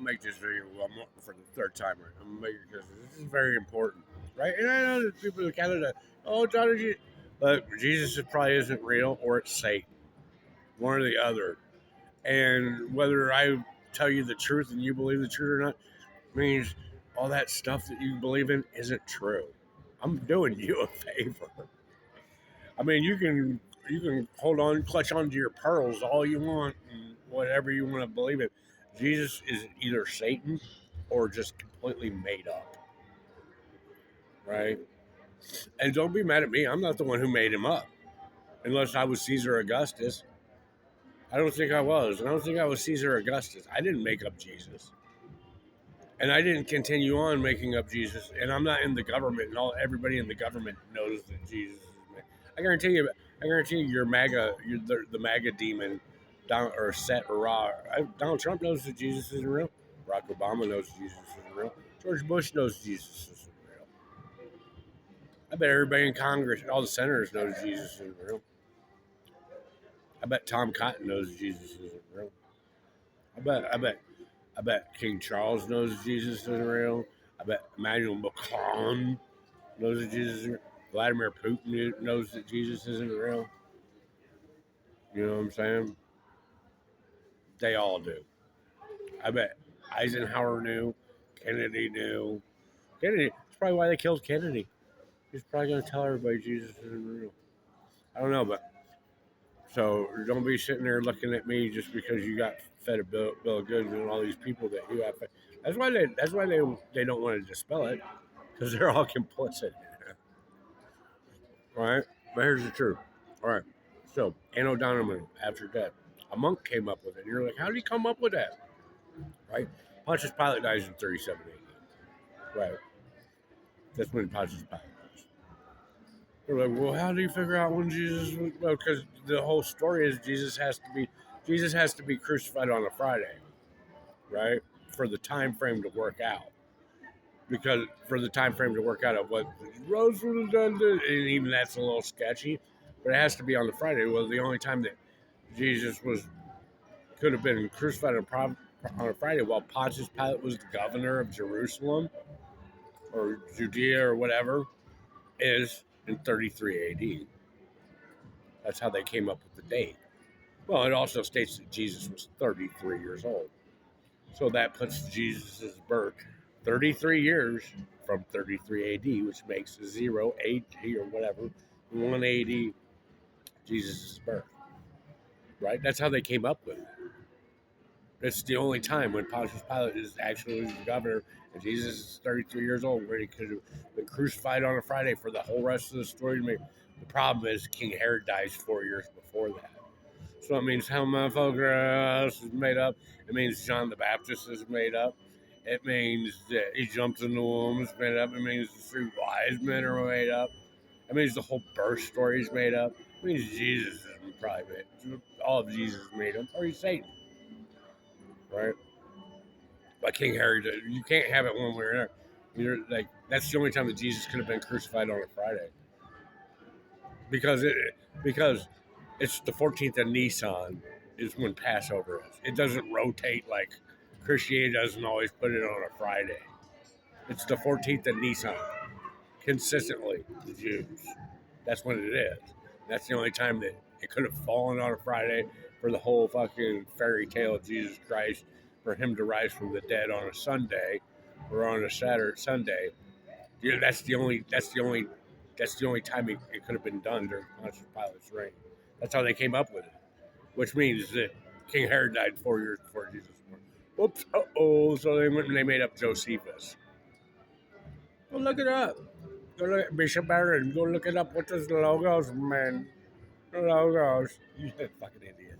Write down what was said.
I'll make this video for the third time. Right? I'm gonna make it because this is very important, right? And I know that people in Canada, oh, John, but Jesus probably isn't real, or it's Satan, one or the other. And whether I tell you the truth and you believe the truth or not means all that stuff that you believe in isn't true. I'm doing you a favor. I mean, you can hold on, clutch onto your pearls all you want, and whatever you want to believe in. Jesus is either Satan or just completely made up, right? And don't be mad at me. I'm not the one who made him up, unless I was Caesar Augustus. I don't think I was. I don't think I was Caesar Augustus. I didn't make up Jesus, and I didn't continue on making up Jesus. And I'm not in the government, and everybody in the government knows that Jesus is. I guarantee you. I guarantee you, you're MAGA. You're the MAGA demon, Donald or Set or Ra. Donald Trump knows that Jesus isn't real. Barack Obama knows Jesus isn't real. George Bush knows Jesus isn't real. I bet everybody in Congress, all the senators, knows Jesus isn't real. I bet Tom Cotton knows Jesus isn't real. I bet King Charles knows Jesus isn't real. I bet Emmanuel Macron knows that Jesus isn't real. Vladimir Putin knows that Jesus isn't real. You know what I'm saying? They all do. I bet Eisenhower knew. Kennedy knew. Kennedy. That's probably why they killed Kennedy. He's probably going to tell everybody Jesus isn't real. I don't know, but so don't be sitting there looking at me just because you got fed a bill of goods and all these people that you have. That's why they don't want to dispel it, because they're all complicit. All right, but here's the truth. All right, so Anno Domini after death, a monk came up with it. And you're like, how did he come up with that? Right? Pontius Pilate dies in 37 AD. Right. That's when Pontius Pilate dies. They're like, well, how do you figure out when Jesus? Well, because the whole story is Jesus has to be crucified on a Friday, right? For the time frame to work out. Because for the time frame to work out of what Rose would have done, and even that's a little sketchy, but it has to be on the Friday. Well, the only time that Jesus could have been crucified on a Friday while Pontius Pilate was the governor of Jerusalem or Judea or whatever is in 33 AD. That's how they came up with the date. Well, it also states that Jesus was 33 years old. So that puts Jesus' birth 33 years from 33 AD, which makes 0 AD or whatever, 1 AD, Jesus' birth. Right? That's how they came up with it. It's the only time when Pontius Pilate is actually the governor and Jesus is 33 years old, where he could have been crucified on a Friday for the whole rest of the story to make. The problem is King Herod dies 4 years before that. So it means motherfucker else is made up. It means John the Baptist is made up. It means that he jumps in the womb is made up. It means the 3 wise men are made up. It means the whole birth story is made up. It means Jesus is probably made. All of Jesus is made up, or he's Satan. Right? But King Herod, you can't have it one way or another. You're like, that's the only time that Jesus could have been crucified on a Friday. Because it's the 14th of Nisan is when Passover is. It doesn't rotate like Christianity doesn't always put it on a Friday. It's the 14th of Nisan. Consistently, the Jews. That's when it is. That's the only time that it could have fallen on a Friday for the whole fucking fairy tale of Jesus Christ, for him to rise from the dead on a Sunday or on a Sunday. Yeah, that's the only time it could have been done during Pontius Pilate's reign. That's how they came up with it, which means that King Herod died 4 years before Jesus was born. Whoops, so they went and they made up Josephus. Go look it up. Go look at Bishop Aaron. Go look it up. What is the logos, man? The logos. You fucking idiot.